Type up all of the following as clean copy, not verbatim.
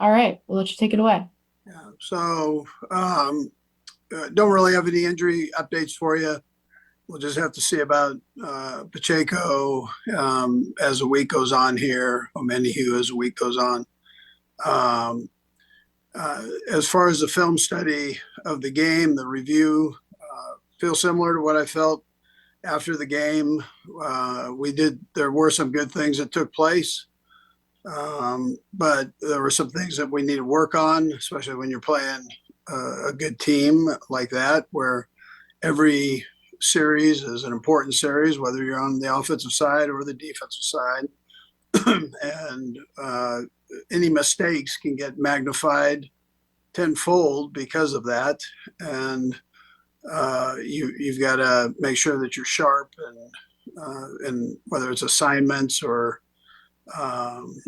All right, we'll let you take it away. Yeah. So don't really have any injury updates for you. We'll just have to see about Pacheco as the week goes on here, Omenihu as the week goes on. Um, as far as the film study of the game, the review feels similar to what I felt after the game. There were some good things that took place. But there were some things that we need to work on, especially when you're playing a good team like that, where every series is an important series, whether you're on the offensive side or the defensive side. And any mistakes can get magnified tenfold because of that. And you've got to make sure that you're sharp and whether it's assignments or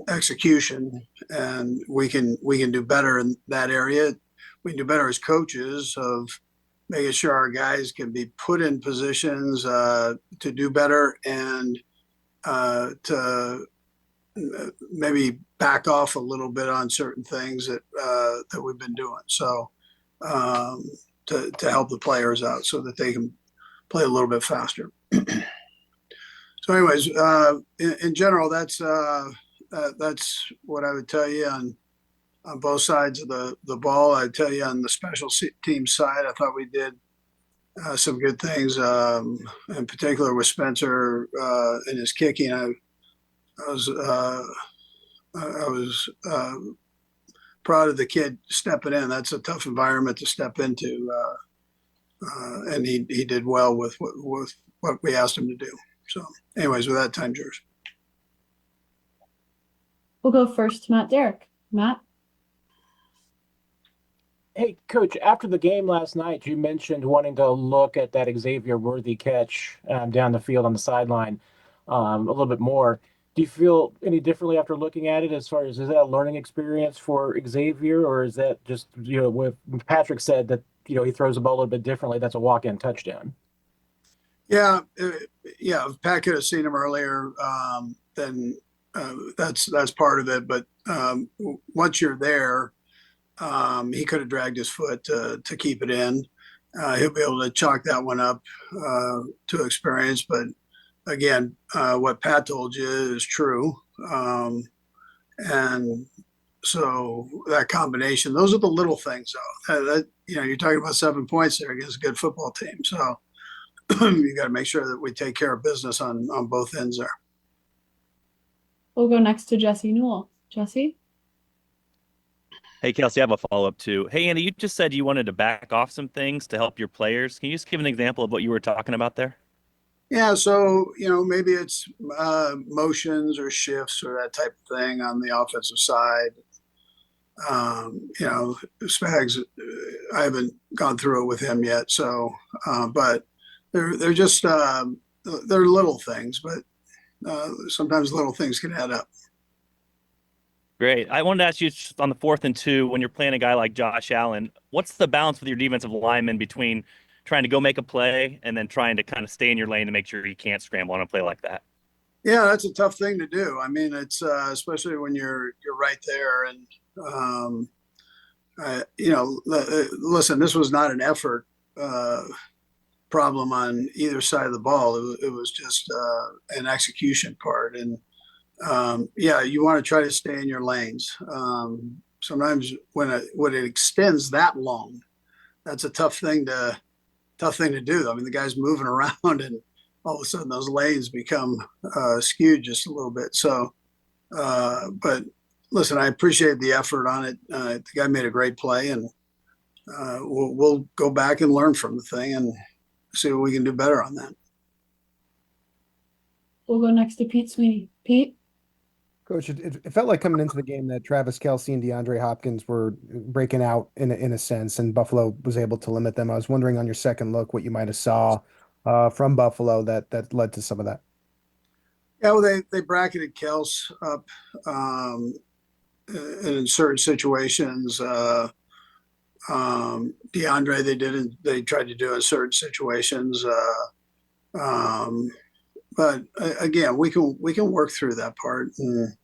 execution, and we can do better in that area. We can do better as coaches of making sure our guys can be put in positions to do better and to maybe back off a little bit on certain things that we've been doing. So to help the players out so that they can play a little bit faster. So, anyways, in general, that's what I would tell you on both sides of the ball. I'd tell you on the special team side, I thought we did some good things, in particular with Spencer and his kicking. I was proud of the kid stepping in. That's a tough environment to step into, and he did well with what we asked him to do. So, anyways, with that, time's yours. We'll go first to Matt Derrick. Matt? Hey, Coach, after the game last night, you mentioned wanting to look at that Xavier Worthy catch down the field on the sideline a little bit more. Do you feel any differently after looking at it as far as, is that a learning experience for Xavier, or is that just, when Patrick said that, he throws the ball a little bit differently, that's a walk-in touchdown? Yeah, if Pat could have seen him earlier, then that's part of it. But once you're there, he could have dragged his foot to keep it in. He'll be able to chalk that one up to experience. But again, what Pat told you is true. And so that combination, those are the little things, though. You're talking about 7 points there against a good football team. So you got to make sure that we take care of business on both ends there. We'll go next to Jesse Newell. Jesse? Hey, Kelsey, I have a follow-up too. Hey, Andy, you just said you wanted to back off some things to help your players. Can you just give an example of what you were talking about there? Yeah, so maybe it's motions or shifts or that type of thing on the offensive side. Spags, I haven't gone through it with him yet, so but they're just they're little things, but sometimes little things can add up. Great. I wanted to ask you on the 4th and 2, when you're playing a guy like Josh Allen, what's the balance with your defensive lineman between trying to go make a play and then trying to kind of stay in your lane to make sure he can't scramble on a play like that? Yeah, that's a tough thing to do. I mean, it's especially when you're right there, and listen, this was not an effort problem on either side of the ball. It was just an execution part, and you want to try to stay in your lanes. Sometimes when it extends that long, that's a tough thing to do. I mean, the guy's moving around, and all of a sudden those lanes become skewed just a little bit. So, but listen, I appreciate the effort on it. The guy made a great play, and we'll go back and learn from the thing and see what we can do better on that. We'll go next to Pete Sweeney. Pete? Coach, it felt like coming into the game that Travis Kelce and DeAndre Hopkins were breaking out in a sense, and Buffalo was able to limit them. I was wondering on your second look what you might have saw from Buffalo that led to some of that. Yeah, well, they bracketed Kels up in certain situations. DeAndre, they tried to do in certain situations. But again, we can work through that part. And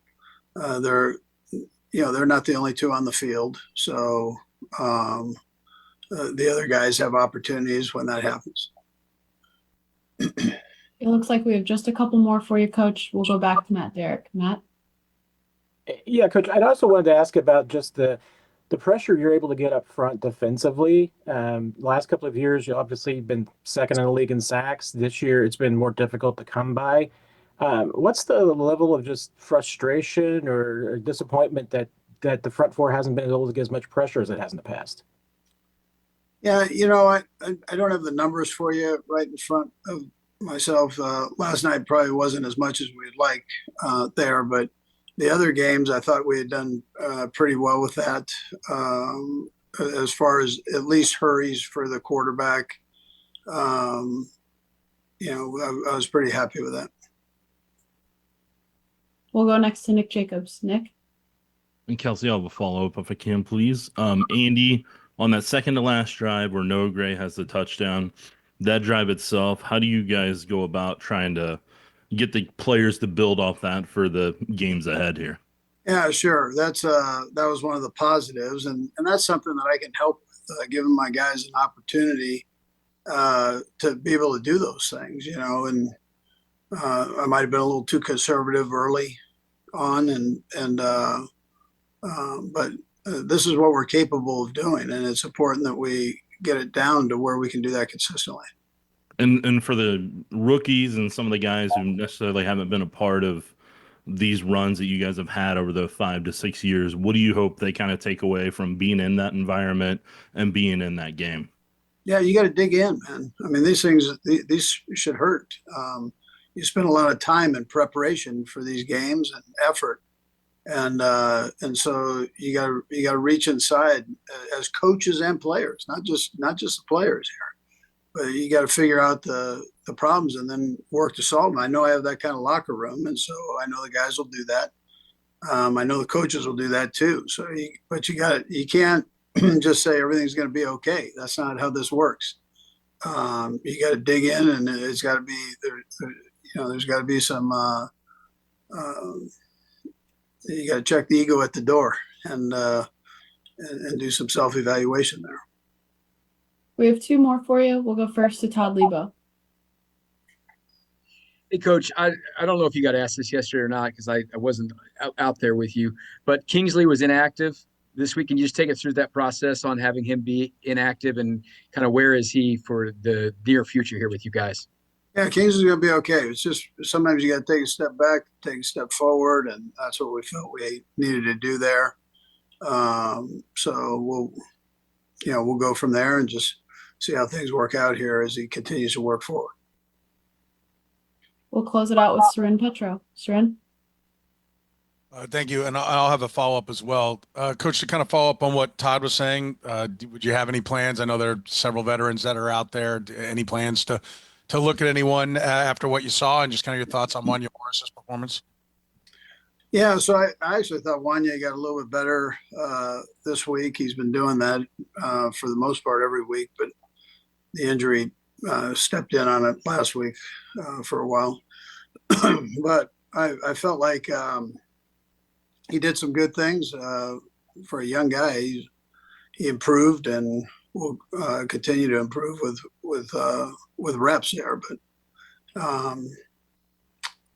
they're not the only two on the field. So the other guys have opportunities when that happens. It looks like we have just a couple more for you, Coach. We'll go back to Matt Derrick. Matt? Yeah, Coach, I'd also wanted to ask about just the pressure you're able to get up front defensively. Last couple of years, you obviously been second in the league in sacks. This year, it's been more difficult to come by. What's the level of just frustration or disappointment that the front four hasn't been able to get as much pressure as it has in the past? Yeah, I don't have the numbers for you right in front of myself. Last night probably wasn't as much as we'd like there, but the other games I thought we had done pretty well with that as far as at least hurries for the quarterback. I was pretty happy with that. We'll go next to Nick Jacobs. Nick? And Kelsey, I'll have a follow-up if I can, please. Andy, on that second to last drive where Noah Gray has the touchdown, that drive itself, how do you guys go about trying to get the players to build off that for the games ahead here? Yeah, sure. That was one of the positives, and that's something that I can help with, giving my guys an opportunity to be able to do those things, and I might have been a little too conservative early on, but this is what we're capable of doing, and it's important that we get it down to where we can do that consistently. And for the rookies and some of the guys who necessarily haven't been a part of these runs that you guys have had over the 5 to 6 years, what do you hope they kind of take away from being in that environment and being in that game? Yeah, you got to dig in, man. I mean, these should hurt. You spend a lot of time in preparation for these games and effort, and so you got to reach inside as coaches and players, not just the players here. But you got to figure out the problems and then work to solve them. I know I have that kind of locker room, and so I know the guys will do that. I know the coaches will do that too. So, you can't just say everything's going to be okay. That's not how this works. You got to dig in, and it's got to be there's got to be some. You got to check the ego at the door and do some self-evaluation there. We have two more for you. We'll go first to Todd Lebo. Hey, Coach, I don't know if you got asked this yesterday or not because I wasn't out there with you, but Kingsley was inactive this week. Can you just take us through that process on having him be inactive and kind of where is he for the near future here with you guys? Yeah, Kingsley's going to be okay. It's just sometimes you got to take a step back, take a step forward, and that's what we felt we needed to do there. So we'll go from there and just see how things work out here as he continues to work forward. We'll close it out with Seren Petro. Seren? Thank you. And I'll have a follow-up as well. Coach, to kind of follow up on what Todd was saying, would you have any plans? I know there are several veterans that are out there. Any plans to look at anyone after what you saw and just kind of your thoughts on Wanya Morris's performance? Yeah, so I actually thought Wanya got a little bit better this week. He's been doing that for the most part every week, but the injury stepped in on it last week for a while. But I felt like he did some good things for a young guy. He improved and will continue to improve with reps there. But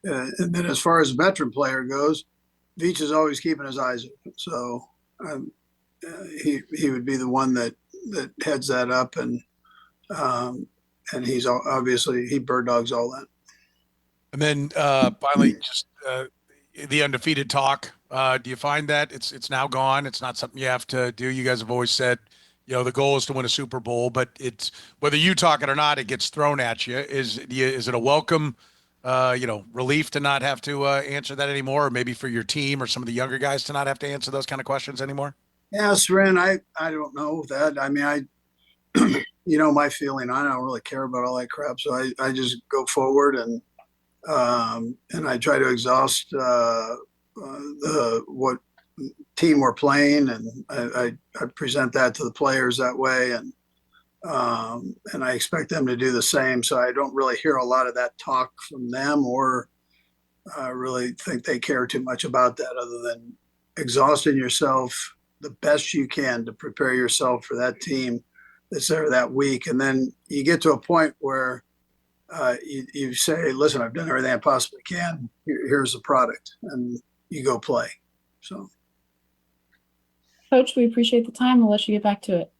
and then as far as a veteran player goes, Veach is always keeping his eyes open. So he would be the one that heads that up, and he's obviously he bird dogs all that. And then finally, just the undefeated talk. Do you find that it's now gone? It's not something you have to do. You guys have always said, the goal is to win a Super Bowl, but it's whether you talk it or not, it gets thrown at you. Is it a welcome, relief to not have to answer that anymore, or maybe for your team or some of the younger guys to not have to answer those kind of questions anymore? Yeah, Seren, I don't know that. I mean, my feeling on it, I don't really care about all that crap. So I just go forward and I try to exhaust what team we're playing, and I present that to the players that way, and I expect them to do the same. So I don't really hear a lot of that talk from them, or really think they care too much about that, other than exhausting yourself the best you can to prepare yourself for that team that's there that week. And then you get to a point where you say, listen, I've done everything I possibly can. Here's the product, and you go play. So, Coach, we appreciate the time. We'll let you get back to it.